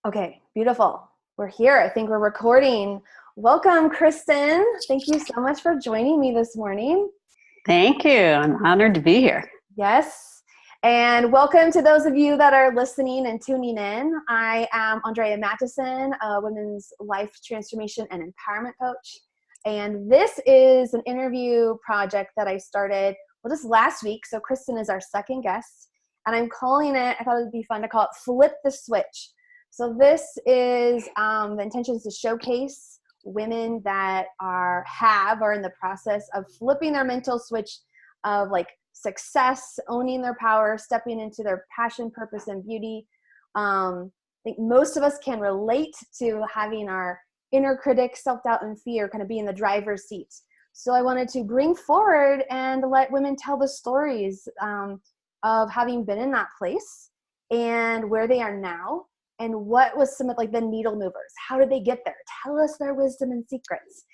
Okay, beautiful. We're here. I think we're recording. Welcome, Kristin. Thank you so much for joining me this morning. Thank you. I'm honored to be here. Yes. And welcome to those of you that are listening and tuning in. I am Andrea Mattison, a women's life transformation and empowerment coach. And this is an interview project that I started, just last week. So Kristin is our second guest. And I'm calling it, I thought it would be fun to call it Flip the Switch. So this is the intention is to showcase women that are in the process of flipping their mental switch of like success, owning their power, stepping into their passion, purpose, and beauty. I think most of us can relate to having our inner critic, self-doubt, and fear kind of be in the driver's seat. So I wanted to bring forward and let women tell the stories of having been in that place and where they are now. And what was some of like the needle movers? How did they get there? Tell us their wisdom and secrets.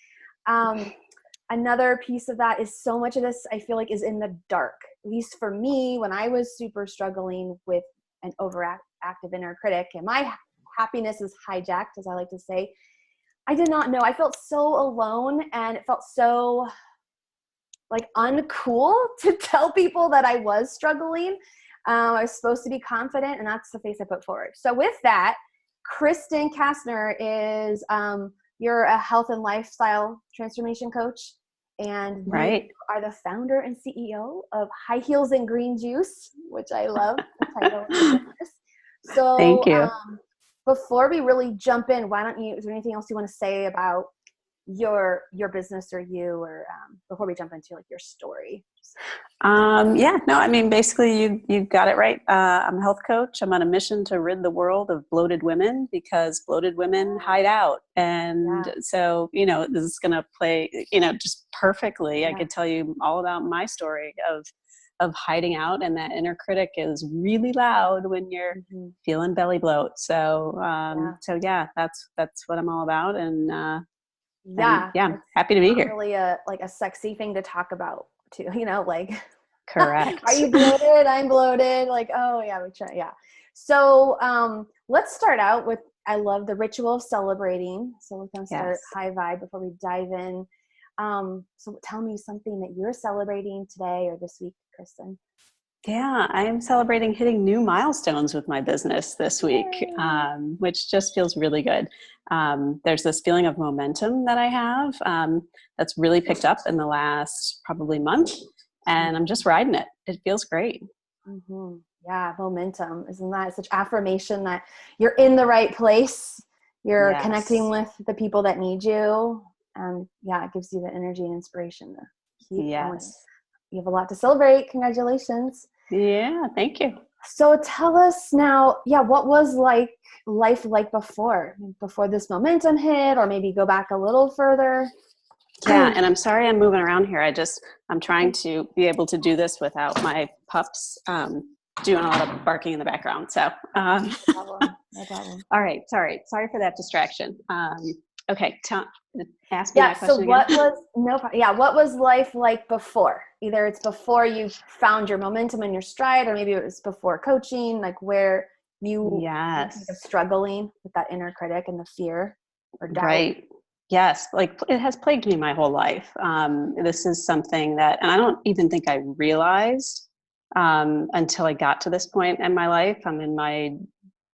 Another piece of that is so much of this I feel like is in the dark. At least for me, when I was super struggling with an overactive inner critic and my happiness is hijacked, as I like to say, I did not know. I felt so alone and it felt so like uncool to tell people that I was struggling. I was supposed to be confident, and that's the face I put forward. So with that, Kristine Castner is, you're a health and lifestyle transformation coach, and you are the founder and CEO of High Heels and Green Juice, which I love the title. So Thank you. Before we really jump in, is there anything else you want to say about your business or you, or before we jump into like your story? Basically you got it right. I'm a health coach. I'm on a mission to rid the world of bloated women because bloated women hide out. And so, this is going to play, just perfectly. Yeah. I could tell you all about my story of hiding out, and that inner critic is really loud when you're feeling belly bloat. So, that's what I'm all about. And, I'm happy to be here. Really like a sexy thing to talk about too, like correct. Are you bloated? I'm bloated. Like, oh yeah, we try. Yeah. So let's start out with, I love the ritual of celebrating. So we're going to start high vibe before we dive in. So tell me something that you're celebrating today or this week, Kristin. Yeah, I am celebrating hitting new milestones with my business this week, which just feels really good. There's this feeling of momentum that I have that's really picked up in the last probably month, and I'm just riding it. It feels great. Mm-hmm. Yeah, momentum. Isn't that such affirmation that you're in the right place? You're connecting with the people that need you. And it gives you the energy and inspiration to keep going. You have a lot to celebrate. Congratulations. Yeah, thank you. So tell us now, what was life like before this momentum hit, or maybe go back a little further? Yeah, and I'm sorry I'm moving around here. I'm trying to be able to do this without my pups doing a lot of barking in the background. So, no problem. All right, sorry for that distraction. Okay, ask me that question again. What was life like before? Either it's before you found your momentum and your stride, or maybe it was before coaching, like where you were struggling with that inner critic and the fear or doubt. Right. Yes. Like it has plagued me my whole life. This is something that, and I don't even think I realized until I got to this point in my life. I'm in my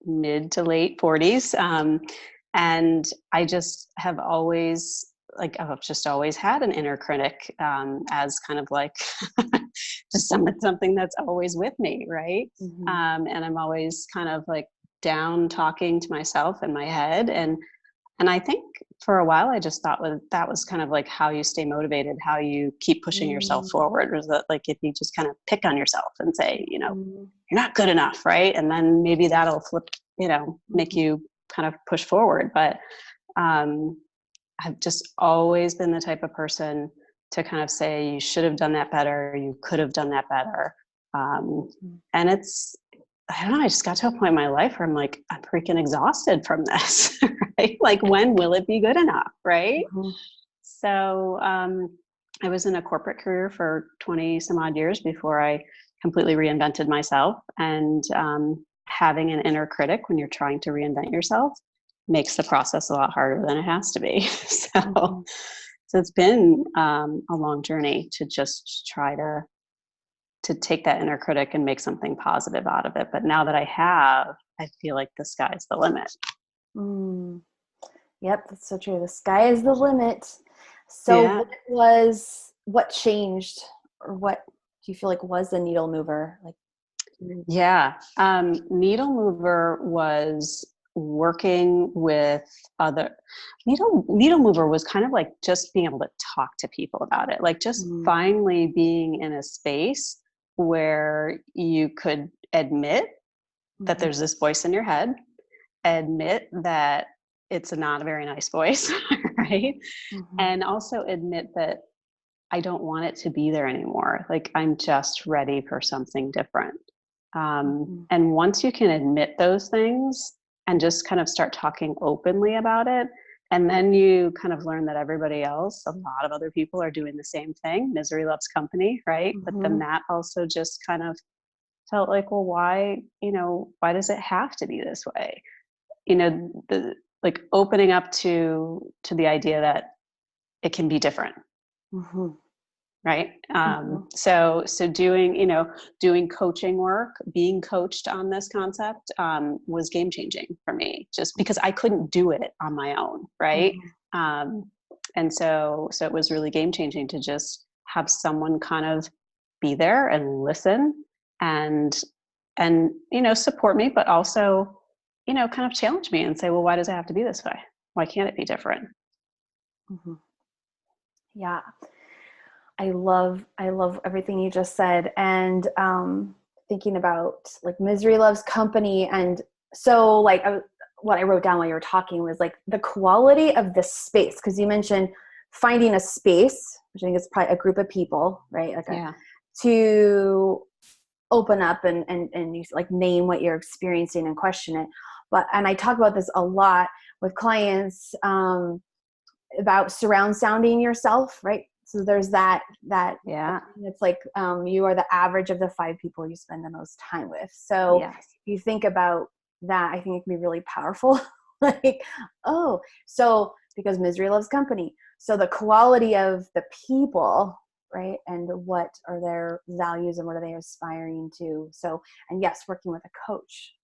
mid to late 40s. And I just have always, I've just always had an inner critic as kind of like just something that's always with me, right? Mm-hmm. And I'm always kind of like down talking to myself in my head. And I think for a while, I just thought that was kind of like how you stay motivated, how you keep pushing yourself forward. Was that like if you just kind of pick on yourself and say, you're not good enough, right? And then maybe that'll flip, make you kind of push forward. But I've just always been the type of person to kind of say, you should have done that better. You could have done that better. And it's, I don't know, I just got to a point in my life where I'm like, I'm freaking exhausted from this, right? Like, when will it be good enough, right? Mm-hmm. So I was in a corporate career for 20 some odd years before I completely reinvented myself, and having an inner critic when you're trying to reinvent yourself makes the process a lot harder than it has to be. So it's been a long journey to just try to take that inner critic and make something positive out of it. But now that I have, I feel like the sky's the limit. Yep, that's so true. The sky is the limit. So what changed, or what do you feel like was the needle mover? Like, needle mover was working with other needle mover was kind of like just being able to talk to people about it, like just finally being in a space where you could admit that there's this voice in your head, admit that it's not a very nice voice, right? And also admit that I don't want it to be there anymore. Like, I'm just ready for something different. And once you can admit those things and just kind of start talking openly about it, and then you kind of learn that everybody else, a lot of other people are doing the same thing. Misery loves company, right? But then that also just kind of felt like, well, why does it have to be this way? Like opening up to the idea that it can be different. Right. So doing coaching work, being coached on this concept, was game changing for me, just because I couldn't do it on my own. Right. And so it was really game changing to just have someone kind of be there and listen and support me, but also, kind of challenge me and say, well, why does it have to be this way? Why can't it be different? Yeah. I love everything you just said. And thinking about like misery loves company. And so like what I wrote down while you were talking was like the quality of the space. Because you mentioned finding a space, which I think is probably a group of people, right? Like to open up and you like name what you're experiencing and question it. And I talk about this a lot with clients about surround sounding yourself, right? So there's that it's like you are the average of the 5 people you spend the most time with. So if you think about that, I think it can be really powerful. Like, so because misery loves company. So the quality of the people, right? And what are their values and what are they aspiring to? So, and yes, working with a coach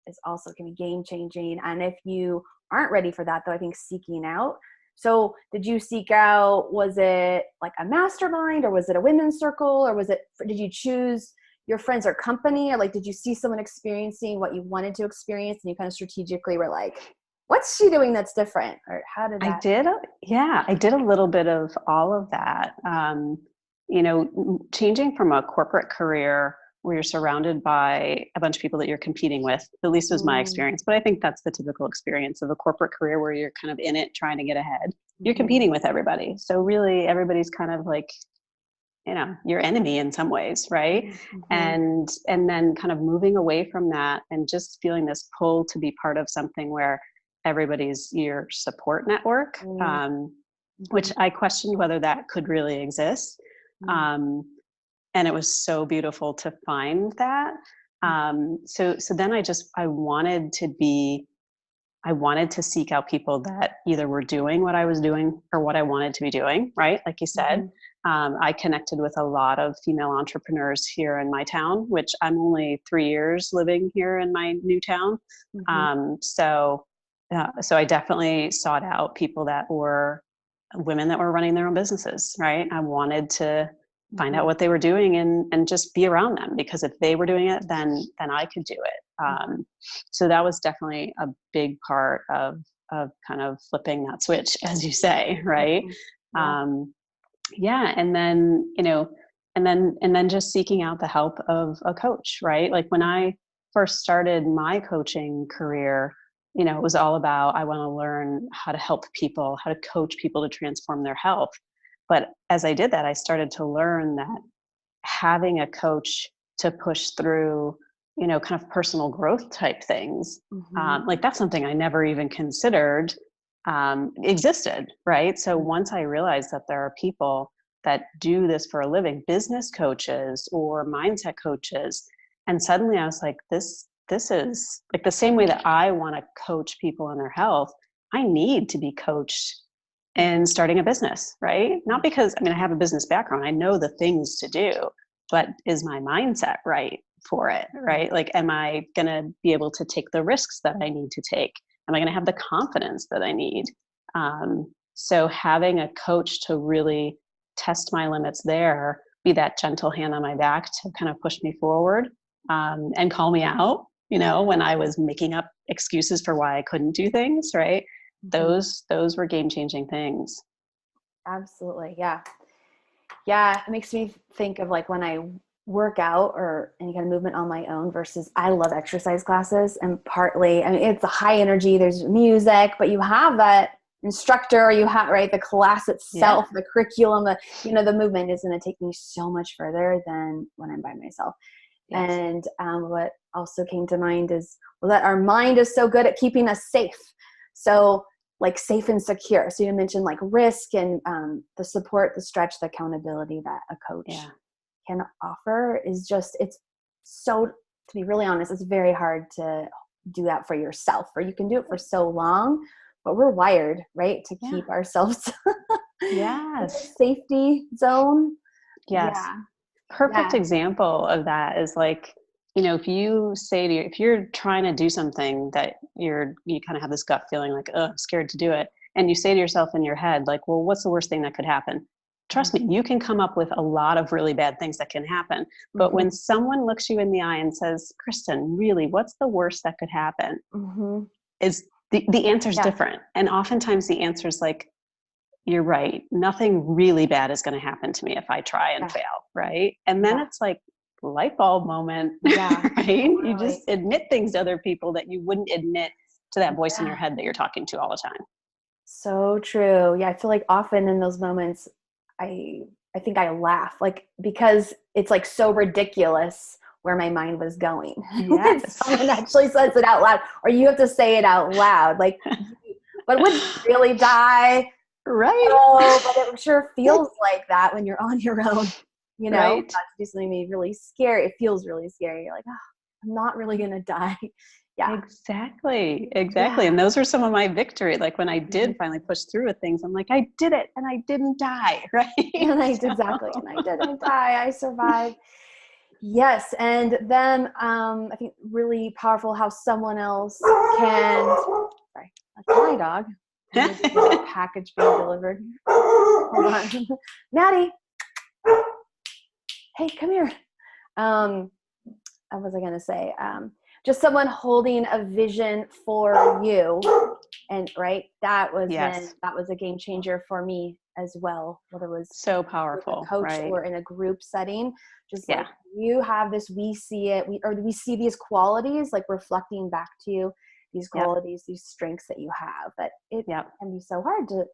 is also can be game changing. And if you aren't ready for that, though, I think seeking out. So did you seek out, was it like a mastermind, or was it a women's circle, or did you choose your friends or company, or like, did you see someone experiencing what you wanted to experience and you kind of strategically were like, what's she doing that's different? Or how did that? I did a little bit of all of that. Changing from a corporate career where you're surrounded by a bunch of people that you're competing with, at least was my experience. But I think that's the typical experience of a corporate career where you're kind of in it, trying to get ahead. You're competing with everybody. So really everybody's kind of like, your enemy in some ways. Right. And then kind of moving away from that and just feeling this pull to be part of something where everybody's your support network, which I questioned whether that could really exist. And it was so beautiful to find that. So then I wanted to seek out people that either were doing what I was doing or what I wanted to be doing, right? Like you said, I connected with a lot of female entrepreneurs here in my town, which I'm only 3 years living here in my new town. So I definitely sought out people that were women that were running their own businesses, right? I wanted to find out what they were doing and just be around them, because if they were doing it, then I could do it. So that was definitely a big part of kind of flipping that switch, as you say, right? And then just seeking out the help of a coach, right? Like when I first started my coaching career, it was all about, I want to learn how to help people, how to coach people to transform their health. But as I did that, I started to learn that having a coach to push through, kind of personal growth type things, like that's something I never even considered existed, right? So once I realized that there are people that do this for a living, business coaches or mindset coaches, and suddenly I was like, this this is like the same way that I want to coach people in their health. I need to be coached in starting a business, right? Not because, I mean, I have a business background. I know the things to do, but is my mindset right for it, right? Like, am I going to be able to take the risks that I need to take? Am I going to have the confidence that I need? So having a coach to really test my limits there, be that gentle hand on my back to kind of push me forward, and call me out, when I was making up excuses for why I couldn't do things, right? Those were game-changing things. Absolutely. Yeah. Yeah. It makes me think of like when I work out or any kind of movement on my own versus I love exercise classes. And partly, I mean, it's a high energy, there's music, but you have that instructor, or you have, right, the class itself, the curriculum, the movement is going to take me so much further than when I'm by myself. Yes. And what also came to mind is that our mind is so good at keeping us safe. So like safe and secure. So you mentioned like risk and the support, the stretch, the accountability that a coach can offer is just, it's so, to be really honest, it's very hard to do that for yourself, or you can do it for so long, but we're wired, right, to keep ourselves safety zone. Yes. Yeah. Perfect example of that is like, if you're trying to do something that you kind of have this gut feeling like, oh, I'm scared to do it. And you say to yourself in your head, like, well, what's the worst thing that could happen? Trust me, you can come up with a lot of really bad things that can happen. But when someone looks you in the eye and says, Kristin, really, what's the worst that could happen? Is the answer is different. And oftentimes the answer is like, you're right. Nothing really bad is going to happen to me if I try and fail. Right. And then it's like light bulb moment. Right. Totally. You just admit things to other people that you wouldn't admit to that voice in your head that you're talking to all the time. So true. Yeah. I feel like often in those moments, I think I laugh, like, because it's like so ridiculous where my mind was going. Yes. Someone actually says it out loud, or you have to say it out loud. Like, but would you really die? Right. Oh, but it sure feels like that when you're on your own, not to do something really scary. It feels really scary. You're like, oh, I'm not really going to die. Yeah. Exactly. Yeah. And those are some of my victory. Like when I did finally push through with things, I'm like, I did it and I didn't die. Right. And I didn't die. I survived. Yes. And then I think really powerful how someone else can, sorry, that's my dog. Package being delivered. Hold on. Maddie. Hey, come here. What was I going to say? Just someone holding a vision for you. And that was a game changer for me as well. Whether it was so powerful, with a coach or in a group setting, just like you have this, we see it, we see these qualities like reflecting back to you, these qualities, these strengths that you have, that it can be so hard to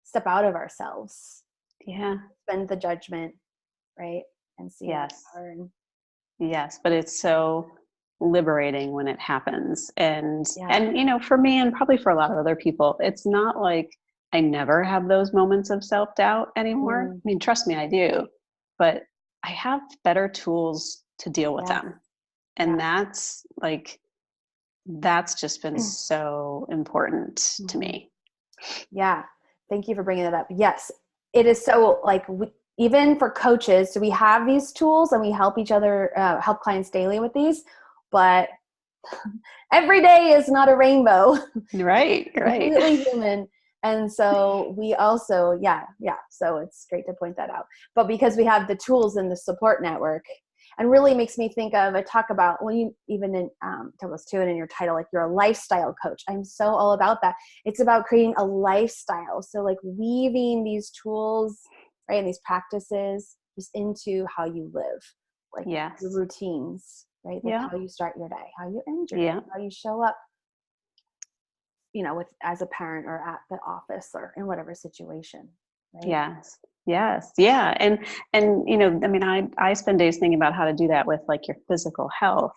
step out of ourselves. Yeah. Spend the judgment, right? And see. Yes, but it's so liberating when it happens. And for me, and probably for a lot of other people, it's not like I never have those moments of self-doubt anymore. I mean, trust me, I do, but I have better tools to deal with them. And that's just been so important to me. Yeah. Thank you for bringing that up. Yes. It is so even for coaches, so we have these tools and we help each other, help clients daily with these, but every day is not a rainbow. Right. Completely human. And so we also, so it's great to point that out. But because we have the tools and the support network, and really makes me think of, I talk about, when you even in, talk about too, and in your title, like you're a lifestyle coach. I'm so all about that. It's about creating a lifestyle. So like weaving these tools, right, and these practices just into how you live, like your routines, right? Like how you start your day, how you end your day, how you show up, as a parent or at the office or in whatever situation. Right? Yes. Yeah. And, I mean, I spend days thinking about how to do that with like your physical health,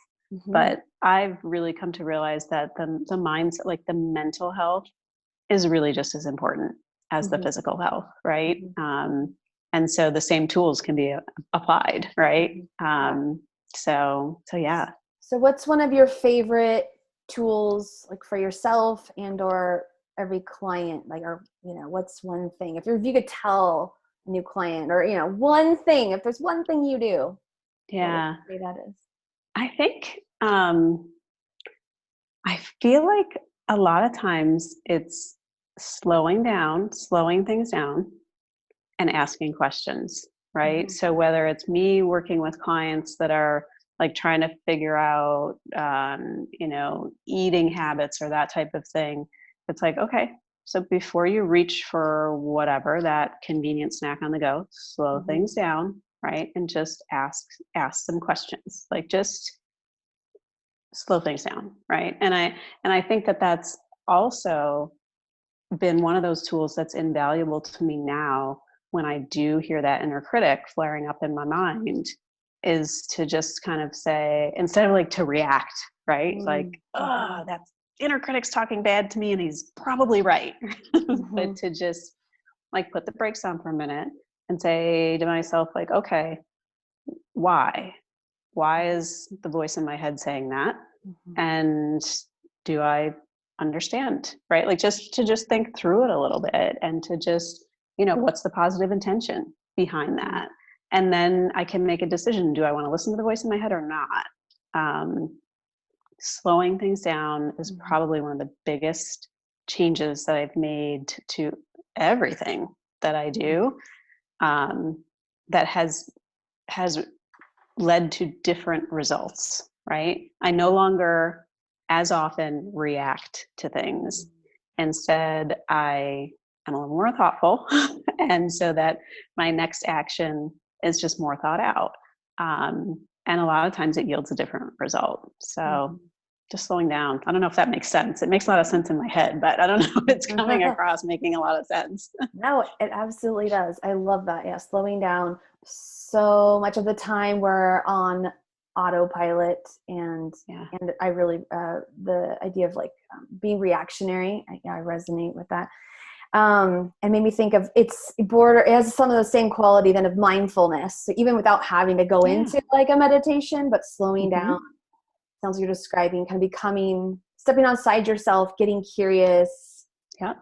but I've really come to realize that the mindset, like the mental health is really just as important as the physical health. Right. And so the same tools can be applied. Right. So yeah. So what's one of your favorite tools, like for yourself and or every client, like, or, what's one thing, if you could tell a new client or, one thing, if there's one thing you do, what would Yeah. you say that is? I think, I feel like a lot of times it's slowing things down and asking questions, right? Mhm. So whether it's me working with clients that are like trying to figure out, eating habits or that type of thing, it's like, okay, so before you reach for whatever, that convenient snack on the go, slow Mhm. things down, right? And just ask some questions, like just slow things down, right? And I think that that's also been one of those tools that's invaluable to me now when I do hear that inner critic flaring up in my mind, is to just kind of say, instead of like to react, right? Like, Mm. oh, Mhm. that inner critic's talking bad to me and he's probably right. But Mhm. to just like put the brakes on for a minute and say to myself, like, okay, why? Why is the voice in my head saying that? Mhm. And do I understand, right? Like just think through it a little bit and to just, what's the positive intention behind Mhm. that? And then I can make a decision. Do I want to listen to the voice in my head or not? Um, Slowing things down is Mhm. probably one of the biggest changes that I've made to everything that I do, um, that has led to different results, right? I no longer as often react to things. Instead, I am a little more thoughtful. And so that my next action is just more thought out. And a lot of times it yields a different result. So Mhm. just slowing down. I don't know if that makes sense. It makes a lot of sense in my head, but I don't know if it's coming Mhm. across making a lot of sense. No, it absolutely does. I love that. Yeah, slowing down. So much of the time we're on autopilot, and Yeah. I really the idea of like being reactionary. I resonate with that. And made me think of it has some of the same quality then of mindfulness. So even without having to go Yeah. into like a meditation, but slowing down, Hmm. sounds like you're describing, kind of becoming, stepping outside yourself, getting curious, Yeah.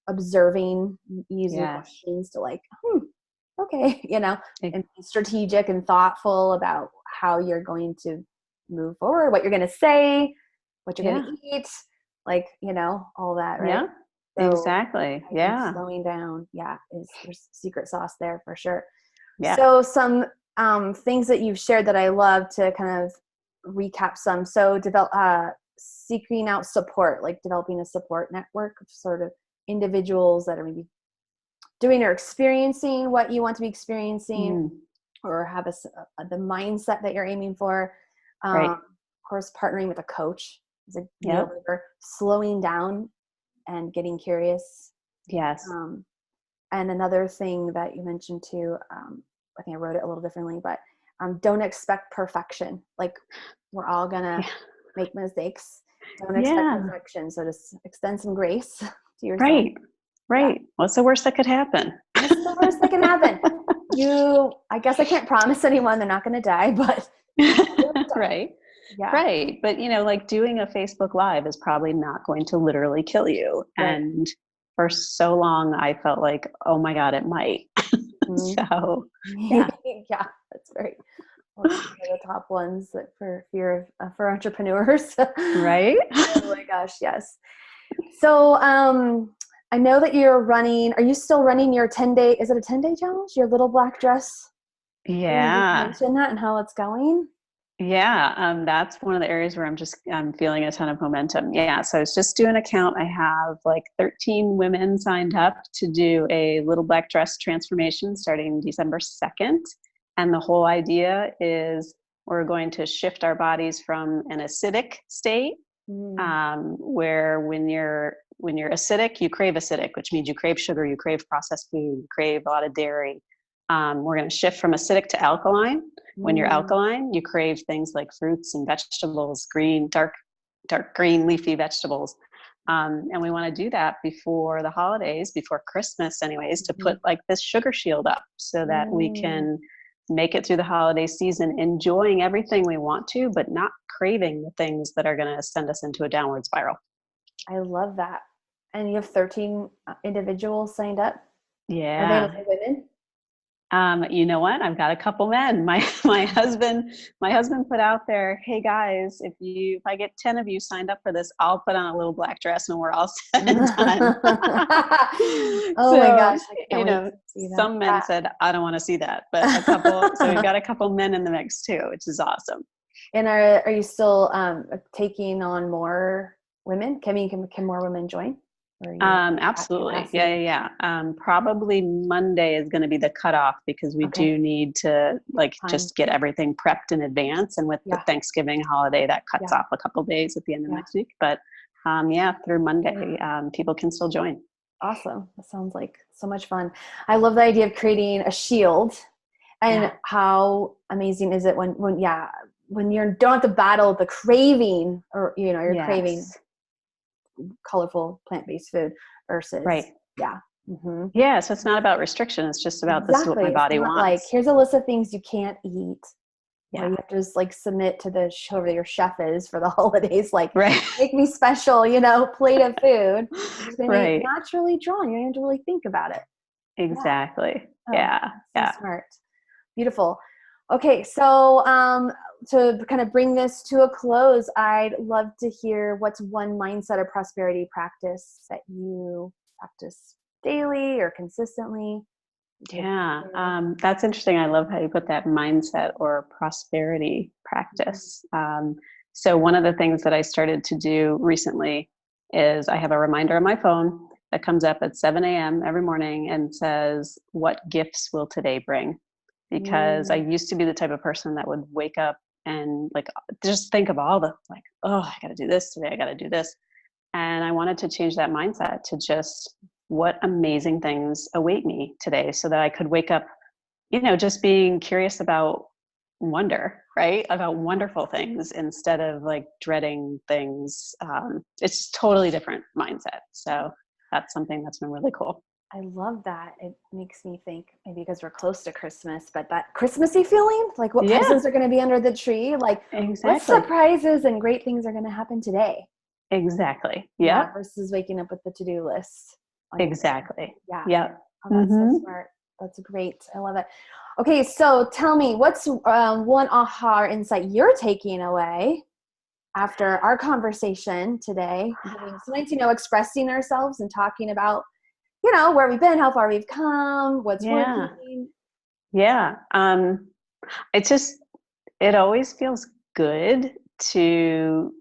observing, using Yes. questions to like, okay, It- and be strategic and thoughtful about how you're going to move forward, what you're going to say, what you're going yeah. to eat, like, all that, right? Yeah. So Exactly. I think Yeah. slowing down, yeah, there's secret sauce there for sure. Yeah. So some things that you've shared that I love to kind of recap some. So seeking out support, like developing a support network of sort of individuals that are maybe doing or experiencing what you want to be experiencing, Mm, or have the mindset that you're aiming for. right. Of course, partnering with a coach is a needle Yep. mover. Slowing down and getting curious. Yes. Um, and another thing that you mentioned too, I think I wrote it a little differently, but don't expect perfection. Like, we're all gonna Yeah. make mistakes. Don't expect Yeah. perfection. So just extend some grace to yourself. Right. Yeah. Right. What's the worst that could happen? What's the worst that can happen? I guess I can't promise anyone they're not gonna die, but die. Right. Yeah. Right. But like doing a Facebook Live is probably not going to literally kill you. Right. And for so long I felt like, oh my God, it might. Mhm. So yeah. Yeah, that's very, well, it's one of the top ones that for fear of for entrepreneurs. Right. Oh my gosh, yes. So I know that you're running. Are you still running your 10-day? Is it a 10-day challenge? Your little black dress? Can you Yeah. mention that and how it's going? Yeah, that's one of the areas where I'm feeling a ton of momentum. Yeah, so I was just doing a count. I have like 13 women signed up to do a little black dress transformation starting December 2nd. And the whole idea is we're going to shift our bodies from an acidic state, Mm. where when you're acidic, you crave acidic, which means you crave sugar, you crave processed food, you crave a lot of dairy. We're going to shift from acidic to alkaline. When you're Mm. alkaline, you crave things like fruits and vegetables, dark green leafy vegetables. And we want to do that before the holidays, before Christmas anyways, to Mhm. put like this sugar shield up so that we Mm. can make it through the holiday season, enjoying everything we want to, but not craving the things that are going to send us into a downward spiral. I love that. And you have 13 individuals signed up? Yeah. Are they all women? You know what? I've got a couple men. My husband put out there, hey guys, if I get 10 of you signed up for this, I'll put on a little black dress and we're all said and done. Oh my gosh. I can't wait to see that. Some men said, I don't want to see that, but so we've got a couple men in the mix too, which is awesome. And are you still taking on more women? Can more women join? Absolutely. Yeah. Probably Monday is going to be the cutoff because we do need to just get everything prepped in advance. And with the Thanksgiving holiday, that cuts off a couple days at the end of next week. But through Monday, people can still join. Awesome. That sounds like so much fun. I love the idea of creating a shield. And how amazing is it when you don't have to battle the craving, or you're craving colorful plant-based food versus so it's not about restriction, it's just about this is what my body wants. Like, here's a list of things you can't eat, or you have to just submit to whoever your chef is for the holidays, make me special plate of food. You're naturally drawn. You don't have to really think about it. Exactly. So smart. Beautiful. Okay, so to kind of bring this to a close, I'd love to hear what's one mindset or prosperity practice that you practice daily or consistently. Yeah, that's interesting. I love how you put that mindset or prosperity practice. So one of the things that I started to do recently is I have a reminder on my phone that comes up at 7 a.m. every morning and says, what gifts will today bring? Because I used to be the type of person that would wake up and just think of all the I got to do this today. I got to do this. And I wanted to change that mindset to just what amazing things await me today so that I could wake up, just being curious about wonder, right? About wonderful things instead of dreading things. It's a totally different mindset. So that's something that's been really cool. I love that. It makes me think, maybe because we're close to Christmas, but that Christmassy feeling, what presents are going to be under the tree, what surprises and great things are going to happen today. Exactly. Yeah. Versus waking up with the to-do list. Exactly. Yeah. Yeah. Oh, that's so smart. That's great. I love it. Okay. So tell me, what's one aha insight you're taking away after our conversation today? Sometimes, expressing ourselves and talking about where we've been, how far we've come, what's working. Yeah. It always feels good to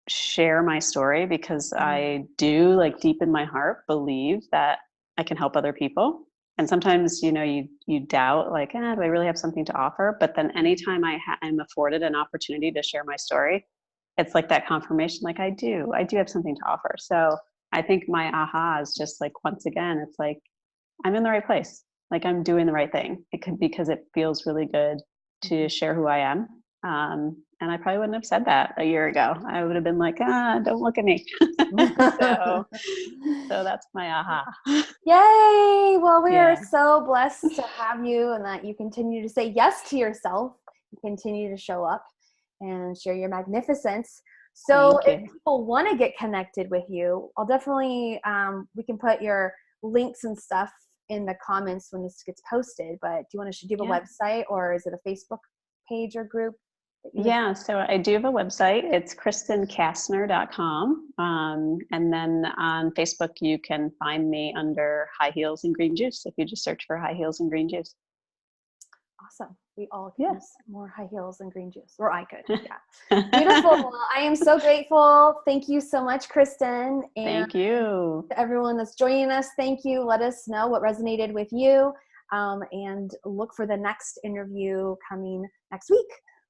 share my story because I do deep in my heart believe that I can help other people. And sometimes, you doubt do I really have something to offer? But then anytime I'm afforded an opportunity to share my story, it's that confirmation, I do have something to offer. So I think my aha is just once again, it's I'm in the right place. I'm doing the right thing. It could because it feels really good to share who I am. And I probably wouldn't have said that a year ago. I would have been don't look at me. so that's my aha. Yay. Well, we are so blessed to have you, and that you continue to say yes to yourself. You continue to show up and share your magnificence. So if people want to get connected with you, I'll definitely, we can put your links and stuff in the comments when this gets posted, but do you have a website, or is it a Facebook page or group? Yeah, so I do have a website. It's KristineCastner.com. And then on Facebook, you can find me under High Heels and Green Juice if you just search for High Heels and Green Juice. Awesome. We all could use more high heels and green juice, or I could. Yeah. Beautiful. Well, I am so grateful. Thank you so much, Kristin. And thank you to everyone that's joining us. Thank you. Let us know what resonated with you, and look for the next interview coming next week.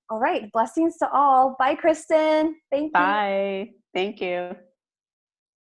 All right. Blessings to all. Bye, Kristin. Thank you. Bye. Thank you.